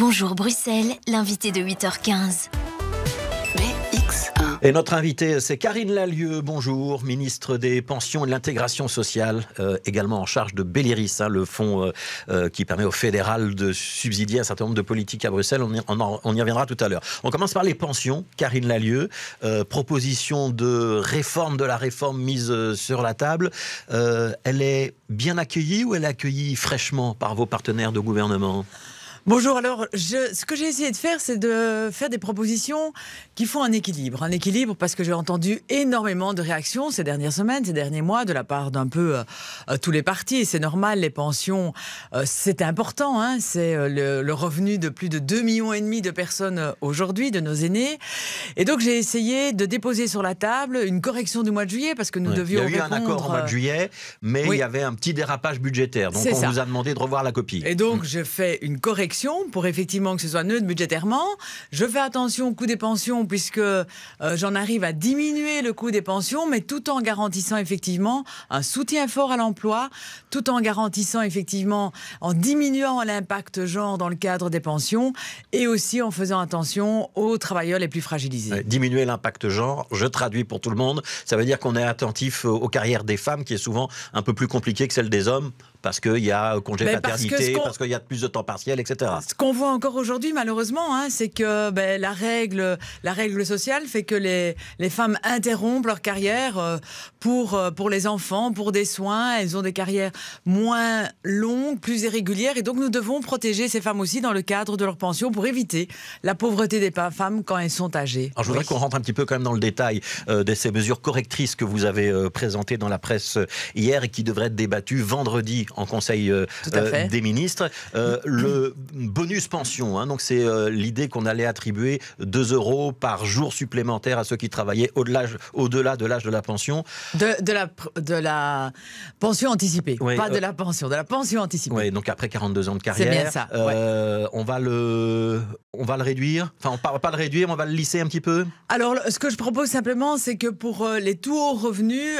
Bonjour Bruxelles, l'invité de 8h15. BX1. Et notre invitée, c'est Karine Lallieu, bonjour, ministre des Pensions et de l'Intégration sociale, également en charge de Belliris, le fonds qui permet au fédéral de subsidier un certain nombre de politiques à Bruxelles. On y reviendra tout à l'heure. On commence par les pensions. Karine Lallieu, proposition de réforme de la réforme mise sur la table. Elle est bien accueillie ou elle est accueillie fraîchement par vos partenaires de gouvernement ? Bonjour, alors ce que j'ai essayé de faire, c'est de faire des propositions qui font un équilibre. Un équilibre parce que j'ai entendu énormément de réactions ces dernières semaines, ces derniers mois, de la part d'un peu tous les partis. Et c'est normal, les pensions, c'est important. C'est le revenu de plus de 2,5 millions de personnes aujourd'hui, de nos aînés. Et donc j'ai essayé de déposer sur la table une correction du mois de juillet parce que nous devions répondre... Il y a eu un accord au mois de juillet, mais il y avait un petit dérapage budgétaire. Donc on vous a demandé de revoir la copie. Et donc je fais une correction pour effectivement que ce soit neutre budgétairement. Je fais attention au coût des pensions puisque j'en arrive à diminuer le coût des pensions, mais tout en garantissant effectivement un soutien fort à l'emploi, tout en garantissant effectivement, en diminuant l'impact genre dans le cadre des pensions et aussi en faisant attention aux travailleurs les plus fragilisés. Diminuer l'impact genre, je traduis pour tout le monde, ça veut dire qu'on est attentif aux carrières des femmes qui est souvent un peu plus compliquée que celle des hommes parce qu'il y a congé paternité, parce qu'il y a plus de temps partiel, etc. Ce qu'on voit encore aujourd'hui, malheureusement, c'est que la règle sociale fait que les femmes interrompent leur carrière pour les enfants, pour des soins. Elles ont des carrières moins longues, plus irrégulières. Et donc, nous devons protéger ces femmes aussi dans le cadre de leur pension pour éviter la pauvreté des femmes quand elles sont âgées. Alors, je voudrais qu'on rentre un petit peu quand même dans le détail de ces mesures correctrices que vous avez présentées dans la presse hier et qui devraient être débattues vendredi en Conseil des ministres. Le bonus pension, donc c'est l'idée qu'on allait attribuer 2 € par jour supplémentaire à ceux qui travaillaient au-delà de l'âge de la pension. De la pension anticipée, pas de la pension, de la pension anticipée. Oui, donc après 42 ans de carrière. C'est bien ça. On va le réduire, enfin on va pas le réduire, on va le lisser un petit peu. Alors ce que je propose simplement, c'est que pour les tout hauts revenus,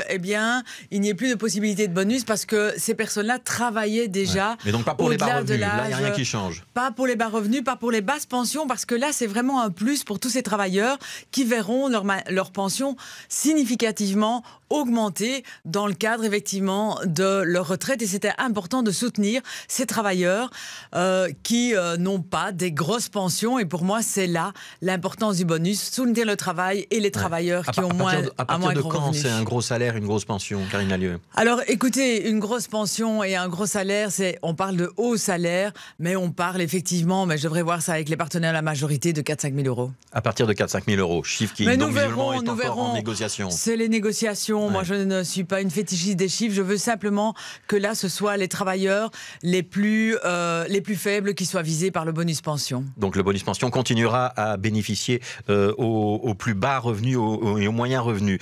il n'y ait plus de possibilité de bonus parce que ces personnes-là travaillaient déjà. Mais donc pas pour les bas revenus, là il n'y a rien qui change. Pas pour les bas revenus, pas pour les basses pensions, parce que là c'est vraiment un plus pour tous ces travailleurs qui verront leur pension significativement augmenter dans le cadre effectivement de leur retraite. Et c'était important de soutenir ces travailleurs qui n'ont pas des grosses pensions. Et pour moi, c'est là l'importance du bonus, soutenir le travail et les travailleurs qui ont moins à partir de quand revenus. C'est un gros salaire, une grosse pension, Karine Lallieu? Alors écoutez, une grosse pension et un gros salaire, on parle de haut salaire, mais on parle effectivement, mais je devrais voir ça avec les partenaires de la majorité, de 4 000 à 5 000 €. À partir de 4 000 à 5 000 €, chiffre qui donc visiblement est encore en négociation. C'est les négociations. Moi, je ne suis pas une fétichiste des chiffres. Je veux simplement que là, ce soit les travailleurs les plus faibles qui soient visés par le bonus pension. Donc le bonus pension continuera à bénéficier aux plus bas revenus et aux moyens revenus.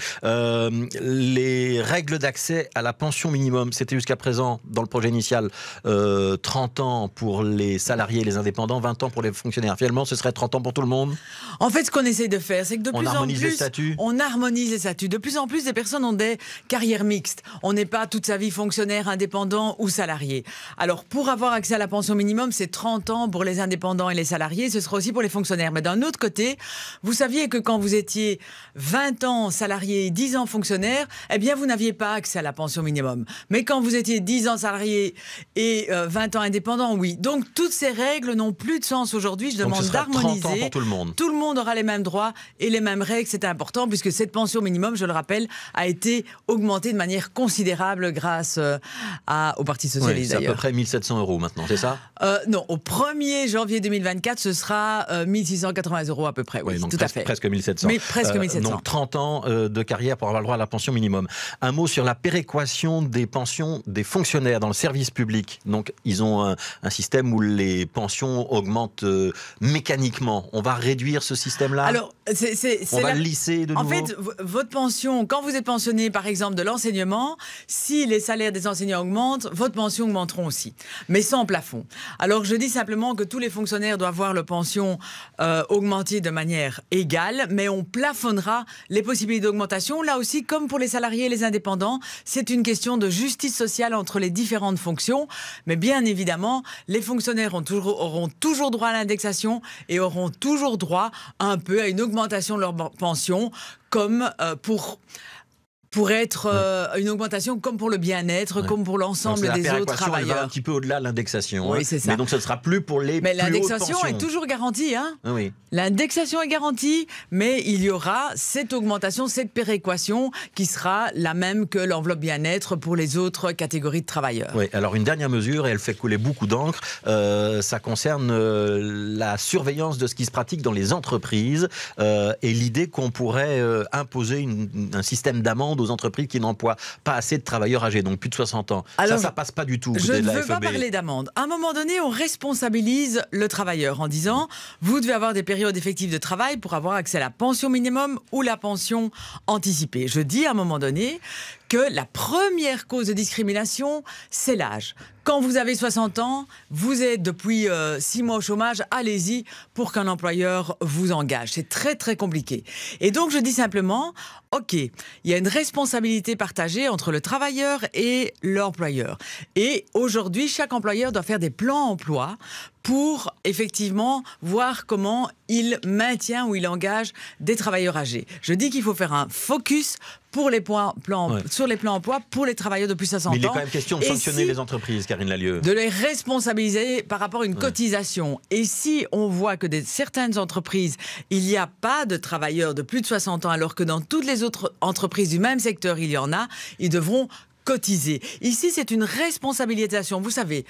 Les règles d'accès à la pension minimum, c'était jusqu'à présent, dans le projet initial, 30 ans pour les salariés et les indépendants, 20 ans pour les fonctionnaires. Finalement, ce serait 30 ans pour tout le monde? En fait, ce qu'on essaie de faire, c'est que de plus en plus... On harmonise les statuts. De plus en plus, des personnes ont des carrières mixtes. On n'est pas toute sa vie fonctionnaire, indépendant ou salarié. Alors, pour avoir accès à la pension minimum, c'est 30 ans pour les indépendants et les salariés. Ce sera aussi pour les fonctionnaires. Mais d'un autre côté, vous saviez que quand vous étiez 20 ans salarié et 10 ans fonctionnaire, vous n'aviez pas accès à la pension minimum. Mais quand vous étiez 10 ans salarié et 20 ans indépendant, oui. Donc, toutes ces règles n'ont plus de sens aujourd'hui. Je demande d'harmoniser. 30 ans pour tout le monde. Tout le monde aura les mêmes droits et les mêmes règles. C'est important puisque cette pension minimum, je le rappelle, a été augmentée de manière considérable grâce au Parti socialiste. C'est à peu près 1 700 € maintenant, c'est ça? Non, au 1er janvier 2024, ce sera 1 680 € à peu près. Oui, donc tout à fait. Presque 1 700. Mais presque 1 700. Donc 30 ans de carrière pour avoir le droit à la pension minimum. Un mot sur la péréquation des pensions des fonctionnaires dans le service public. Donc ils ont un système où les pensions augmentent mécaniquement. On va réduire ce système-là? Alors, on va le lisser de nouveau? En fait, votre pension, quand vous êtes pensionné par exemple de l'enseignement, si les salaires des enseignants augmentent, votre pension augmenteront aussi, mais sans plafond. Alors je dis simplement que tous les fonctionnaires doivent voir leur pension augmenter de manière égale, mais on plafonnera les possibilités d'augmentation. Là aussi, comme pour les salariés et les indépendants, c'est une question de justice sociale entre les différents différentes fonctions, mais bien évidemment, les fonctionnaires auront toujours droit à l'indexation et auront toujours droit un peu à une augmentation de leur pension, comme pour être une augmentation comme pour le bien-être, comme pour l'ensemble des autres travailleurs. Elle va un petit peu au-delà de l'indexation. Oui, c'est ça. Mais donc ce ne sera plus pour les plus hautes pensions. Mais l'indexation est toujours garantie. Hein. Oui. L'indexation est garantie, mais il y aura cette augmentation, cette péréquation qui sera la même que l'enveloppe bien-être pour les autres catégories de travailleurs. Oui, alors une dernière mesure, et elle fait couler beaucoup d'encre, ça concerne la surveillance de ce qui se pratique dans les entreprises et l'idée qu'on pourrait imposer un système d'amende aux entreprises qui n'emploient pas assez de travailleurs âgés, donc plus de 60 ans. Alors, ça passe pas du tout. Je ne veux pas parler d'amende. À un moment donné, on responsabilise le travailleur en disant vous devez avoir des périodes effectives de travail pour avoir accès à la pension minimum ou la pension anticipée. Je dis à un moment donné que la première cause de discrimination, c'est l'âge. Quand vous avez 60 ans, vous êtes depuis 6 mois au chômage, allez-y pour qu'un employeur vous engage. C'est très très compliqué. Et donc je dis simplement, ok, il y a une responsabilité partagée entre le travailleur et l'employeur. Et aujourd'hui, chaque employeur doit faire des plans emploi pour effectivement voir comment il maintient ou il engage des travailleurs âgés. Je dis qu'il faut faire un focus sur les plans emploi pour les travailleurs de plus de 60 ans. Mais il est quand même question de sanctionner les entreprises, Karine Lallieu. De les responsabiliser par rapport à une cotisation. Et si on voit que dans certaines entreprises, il n'y a pas de travailleurs de plus de 60 ans, alors que dans toutes les autres entreprises du même secteur, il y en a, ils devront cotiser. Ici, c'est une responsabilisation. Vous savez,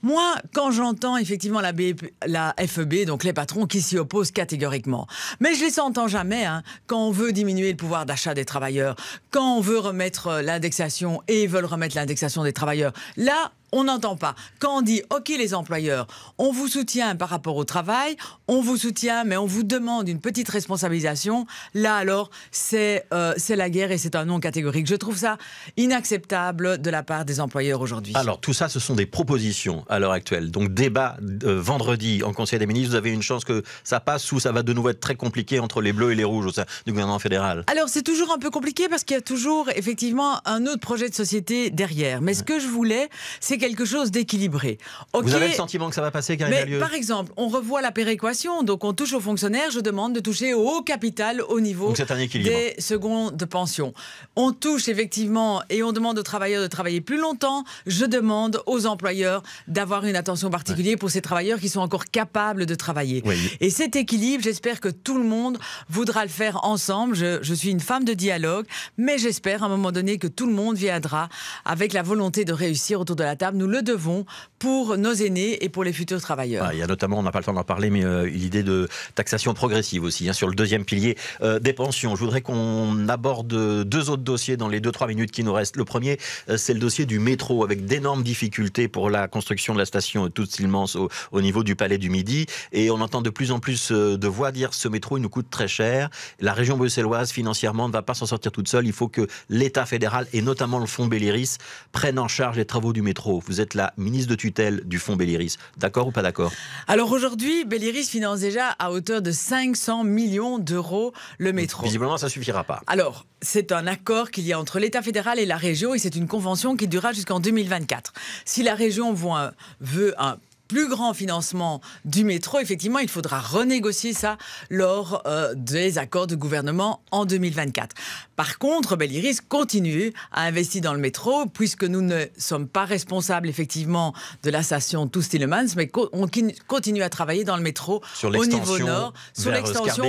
moi, quand j'entends effectivement la FEB, donc les patrons qui s'y opposent catégoriquement, mais je les entends jamais quand on veut diminuer le pouvoir d'achat des travailleurs, quand on veut remettre l'indexation et ils veulent remettre l'indexation des travailleurs. Là, on n'entend pas. Quand on dit, OK les employeurs, on vous soutient par rapport au travail, on vous soutient, mais on vous demande une petite responsabilisation, là alors, c'est la guerre et c'est un non catégorique. Je trouve ça inacceptable de la part des employeurs aujourd'hui. Alors tout ça, ce sont des propositions à l'heure actuelle. Donc débat vendredi en Conseil des ministres, vous avez une chance que ça passe ou ça va de nouveau être très compliqué entre les bleus et les rouges au sein du gouvernement fédéral? Alors c'est toujours un peu compliqué parce qu'il y a toujours effectivement un autre projet de société derrière. Mais ce que je voulais, c'est quelque chose d'équilibré. Okay, vous avez le sentiment que ça va passer, Karine Lallieu? Par exemple, on revoit la péréquation, donc on touche aux fonctionnaires, je demande de toucher au capital au niveau des secondes de pension. On touche effectivement et on demande aux travailleurs de travailler plus longtemps, je demande aux employeurs d'avoir une attention particulière pour ces travailleurs qui sont encore capables de travailler. Oui. Et cet équilibre, j'espère que tout le monde voudra le faire ensemble. Je suis une femme de dialogue, mais j'espère à un moment donné que tout le monde viendra avec la volonté de réussir autour de la table. Nous le devons pour nos aînés et pour les futurs travailleurs. Il y a notamment, on n'a pas le temps d'en parler, mais l'idée de taxation progressive aussi, sur le deuxième pilier des pensions. Je voudrais qu'on aborde deux autres dossiers dans les 2-3 minutes qui nous restent. Le premier, c'est le dossier du métro, avec d'énormes difficultés pour la construction de la station Tout-Silmans au niveau du Palais du Midi. Et on entend de plus en plus de voix dire ce métro, il nous coûte très cher. La région bruxelloise, financièrement, ne va pas s'en sortir toute seule. Il faut que l'État fédéral, et notamment le fonds Belliris, prennent en charge les travaux du métro. Vous êtes la ministre de tutelle du fonds Belliris. D'accord ou pas d'accord? Alors aujourd'hui, Belliris finance déjà à hauteur de 500 millions d'euros le métro. Visiblement, ça ne suffira pas. Alors, c'est un accord qu'il y a entre l'État fédéral et la région et c'est une convention qui durera jusqu'en 2024. Si la région veut un plus grand financement du métro, effectivement, il faudra renégocier ça lors des accords de gouvernement en 2024. Par contre, Belliris continue à investir dans le métro, puisque nous ne sommes pas responsables, effectivement, de la station Tout-Silmans, mais on continue à travailler dans le métro au niveau nord, sur l'extension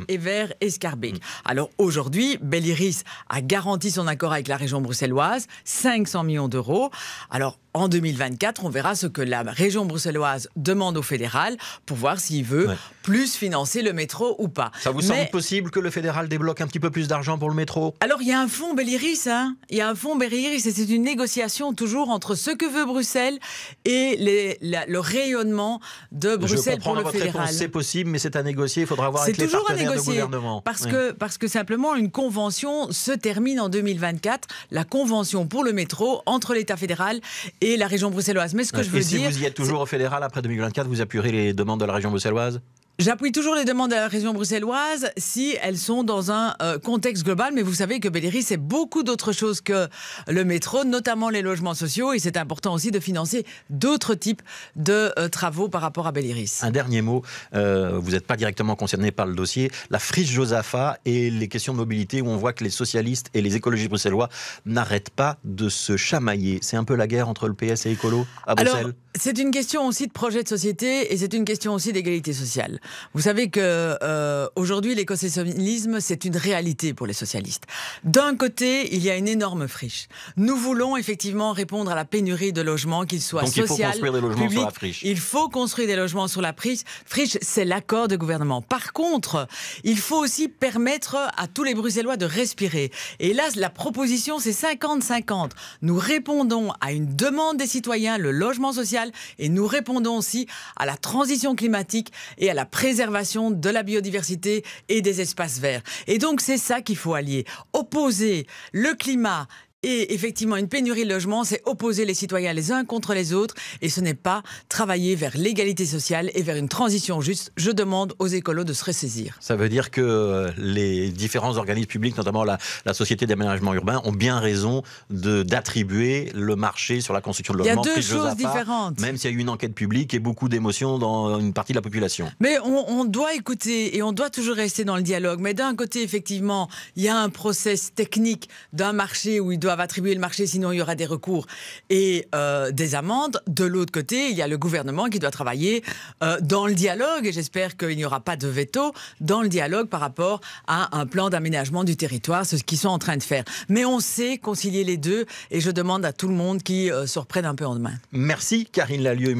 vers Escarbeek. Alors aujourd'hui, Belliris a garanti son accord avec la région bruxelloise, 500 millions d'euros. Alors, en 2024, on verra ce que la région bruxelloise demande au fédéral pour voir s'il veut plus financer le métro ou pas. Ça vous semble possible que le fédéral débloque un petit peu plus d'argent pour le métro? Alors, il y a un fonds Belliris, Il y a un fonds Belliris et c'est une négociation toujours entre ce que veut Bruxelles et le rayonnement de Bruxelles pour le fédéral. C'est possible, mais c'est à négocier. Il faudra voir avec les partenaires de gouvernement. Parce que simplement, une convention se termine en 2024. La convention pour le métro entre l'État fédéral et la région bruxelloise. Mais ce que je veux dire... si vous y êtes toujours au fédéral après 2024, vous appuierez les demandes de la région bruxelloise? J'appuie toujours les demandes de la région bruxelloise si elles sont dans un contexte global, mais vous savez que Belléris, c'est beaucoup d'autres choses que le métro, notamment les logements sociaux, et c'est important aussi de financer d'autres types de travaux par rapport à Belléris. Un dernier mot, vous n'êtes pas directement concerné par le dossier, la friche Josaphat et les questions de mobilité où on voit que les socialistes et les écologistes bruxellois n'arrêtent pas de se chamailler. C'est un peu la guerre entre le PS et écolo à Bruxelles. Alors, c'est une question aussi de projet de société et c'est une question aussi d'égalité sociale. Vous savez que aujourd'hui, l'écosocialisme, c'est une réalité pour les socialistes. D'un côté, il y a une énorme friche. Nous voulons effectivement répondre à la pénurie de logements, qu'ils soient sociaux, publics. Il faut construire des logements sur la friche. Il faut construire des logements sur la friche. Friche, c'est l'accord de gouvernement. Par contre, il faut aussi permettre à tous les Bruxellois de respirer. Et là, la proposition, c'est 50-50. Nous répondons à une demande des citoyens, le logement social, et nous répondons aussi à la transition climatique et à la préservation de la biodiversité et des espaces verts. Et donc, c'est ça qu'il faut allier. Opposer le climat et effectivement, une pénurie de logements, c'est opposer les citoyens les uns contre les autres et ce n'est pas travailler vers l'égalité sociale et vers une transition juste. Je demande aux écolos de se ressaisir. Ça veut dire que les différents organismes publics, notamment la Société d'aménagement urbain, ont bien raison d'attribuer le marché sur la construction de logements. Il y a deux choses différentes. Même s'il y a eu une enquête publique et beaucoup d'émotions dans une partie de la population. Mais on doit écouter et on doit toujours rester dans le dialogue. Mais d'un côté, effectivement, il y a un process technique d'un marché où il doit attribuer le marché, sinon il y aura des recours et des amendes. De l'autre côté, il y a le gouvernement qui doit travailler dans le dialogue, et j'espère qu'il n'y aura pas de veto dans le dialogue par rapport à un plan d'aménagement du territoire, ce qu'ils sont en train de faire. Mais on sait concilier les deux, et je demande à tout le monde qui se reprenne un peu en main. Merci Karine Lallieu.